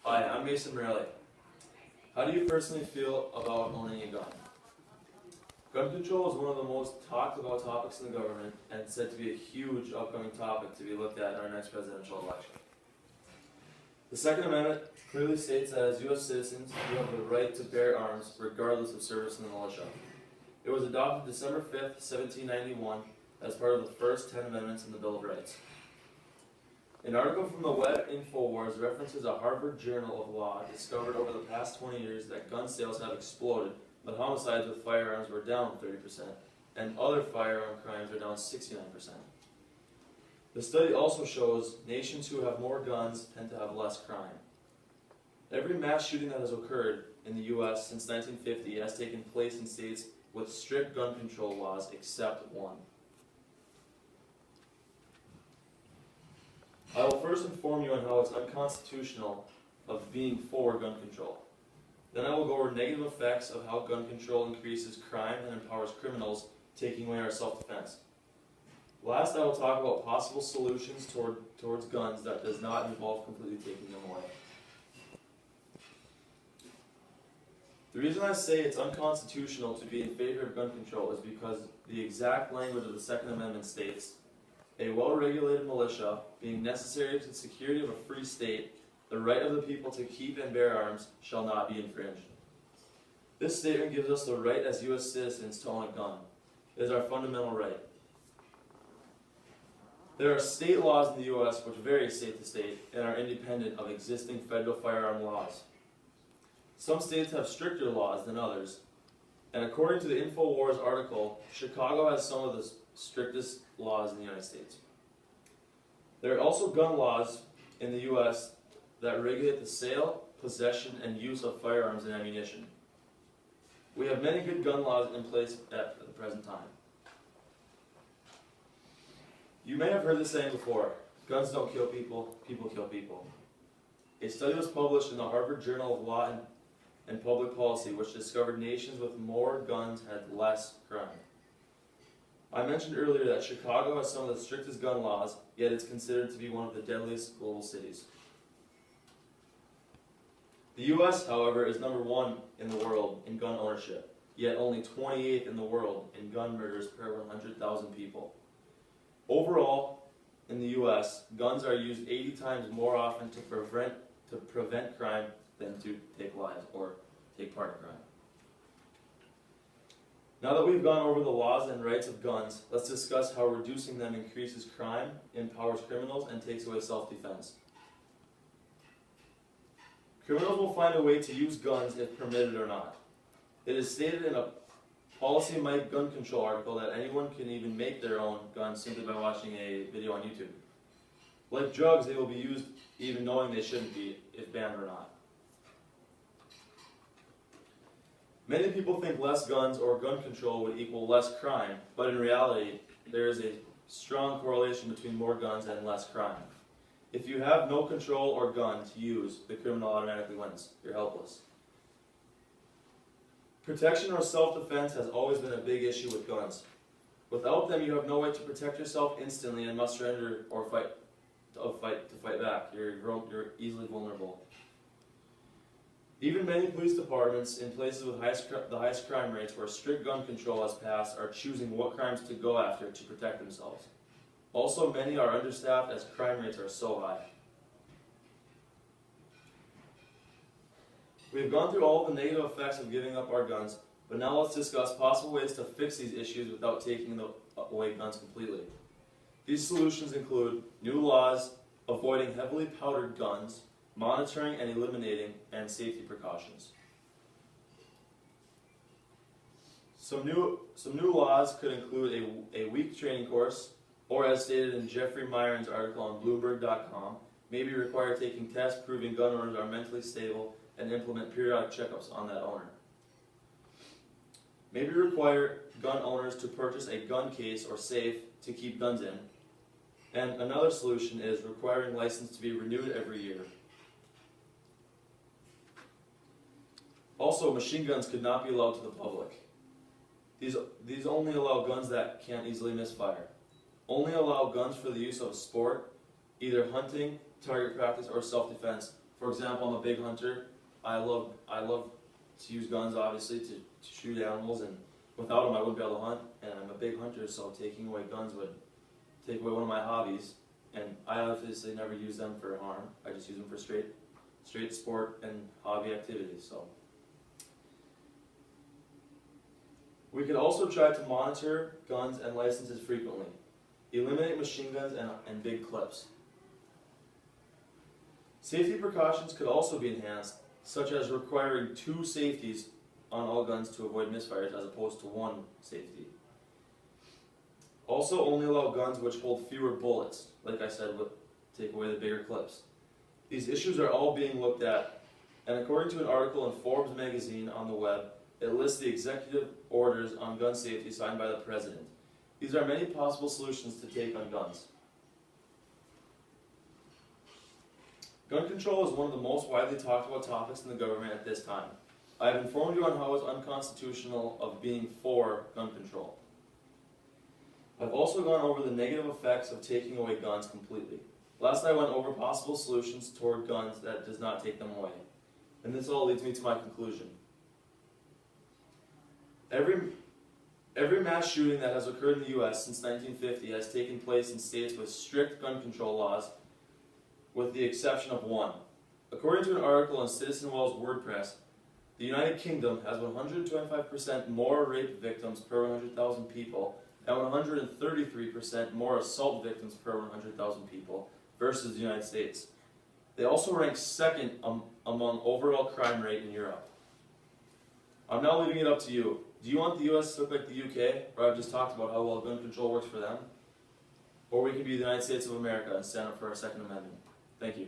Hi, I'm Morelli. How do you personally feel about owning a gun? Gun control is one of the most talked about topics in the government and it's said to be a huge upcoming topic to be looked at in our next presidential election. The Second Amendment clearly states that as U.S. citizens, you have the right to bear arms regardless of service in the militia. It was adopted December 5th, 1791 as part of the first 10 amendments in the Bill of Rights. An article from the Web InfoWars references a Harvard Journal of Law discovered over the past 20 years that gun sales have exploded, but homicides with firearms were down 30%, and other firearm crimes are down 69%. The study also shows nations who have more guns tend to have less crime. Every mass shooting that has occurred in the U.S. since 1950 has taken place in states with strict gun control laws except one. I will first inform you on how it's unconstitutional of being for gun control. Then I will go over negative effects of how gun control increases crime and empowers criminals, taking away our self-defense. Last, I will talk about possible solutions towards guns that does not involve completely taking them away. The reason I say it's unconstitutional to be in favor of gun control is because the exact language of the Second Amendment states, "A well-regulated militia, being necessary to the security of a free state, the right of the people to keep and bear arms shall not be infringed." This statement gives us the right as U.S. citizens to own a gun. It is our fundamental right. There are state laws in the U.S. which vary state to state and are independent of existing federal firearm laws. Some states have stricter laws than others, and according to the InfoWars article, Chicago has some of the strictest laws in the United States. There are also gun laws in the U.S. that regulate the sale, possession, and use of firearms and ammunition. We have many good gun laws in place at the present time. You may have heard this saying before, guns don't kill people, people kill people. A study was published in the Harvard Journal of Law and Public Policy which discovered nations with more guns had less crime. I mentioned earlier that Chicago has some of the strictest gun laws, yet it's considered to be one of the deadliest global cities. The U.S., however, is number 1 in the world in gun ownership, yet only 28th in the world in gun murders per 100,000 people. Overall, in the U.S., guns are used 80 times more often to prevent crime than to take lives or take part in crime. Now that we've gone over the laws and rights of guns, let's discuss how reducing them increases crime, empowers criminals, and takes away self-defense. Criminals will find a way to use guns if permitted or not. It is stated in a Policy Mike gun control article that anyone can even make their own gun simply by watching a video on YouTube. Like drugs, they will be used even knowing they shouldn't be, if banned or not. Many people think less guns or gun control would equal less crime, but in reality, there is a strong correlation between more guns and less crime. If you have no control or gun to use, the criminal automatically wins. You're helpless. Protection or self-defense has always been a big issue with guns. Without them, you have no way to protect yourself instantly and must surrender or fight back. You're easily vulnerable. Even many police departments in places with the highest crime rates where strict gun control has passed are choosing what crimes to go after to protect themselves. Also, many are understaffed as crime rates are so high. We have gone through all the negative effects of giving up our guns, but now let's discuss possible ways to fix these issues without taking away guns completely. These solutions include new laws, avoiding heavily powdered guns, monitoring and eliminating, and safety precautions. Some new laws could include a week training course, or as stated in Jeffrey Myron's article on Bloomberg.com, maybe require taking tests proving gun owners are mentally stable and implement periodic checkups on that owner. Maybe require gun owners to purchase a gun case or safe to keep guns in. And another solution is requiring license to be renewed every year. Also, machine guns could not be allowed to the public. These only allow guns that can't easily misfire. Only allow guns for the use of sport, either hunting, target practice, or self-defense For example, I'm a big hunter. I love to use guns, obviously, to shoot animals, and without them I wouldn't be able to hunt, and I'm a big hunter, so taking away guns would take away one of my hobbies, and I obviously never use them for harm. I just use them for straight sport and hobby activities. So we could also try to monitor guns and licenses frequently. Eliminate machine guns and big clips. Safety precautions could also be enhanced, such as requiring 2 safeties on all guns to avoid misfires as opposed to 1 safety. Also, only allow guns which hold fewer bullets. Like I said, take away the bigger clips. These issues are all being looked at, and according to an article in Forbes magazine on the web, it lists the executive orders on gun safety signed by the President. These are many possible solutions to take on guns. Gun control is one of the most widely talked about topics in the government at this time. I have informed you on how it's unconstitutional of being for gun control. I've also gone over the negative effects of taking away guns completely. Last I went over possible solutions toward guns that does not take them away. And this all leads me to my conclusion. Every mass shooting that has occurred in the U.S. since 1950 has taken place in states with strict gun control laws, with the exception of 1. According to an article in Citizen Well's WordPress, the United Kingdom has 125% more rape victims per 100,000 people and 133% more assault victims per 100,000 people versus the United States. They also rank second among overall crime rate in Europe. I'm now leaving it up to you. Do you want the U.S. to look like the UK, where I've just talked about how well gun control works for them? Or we can be the United States of America and stand up for our Second Amendment. Thank you.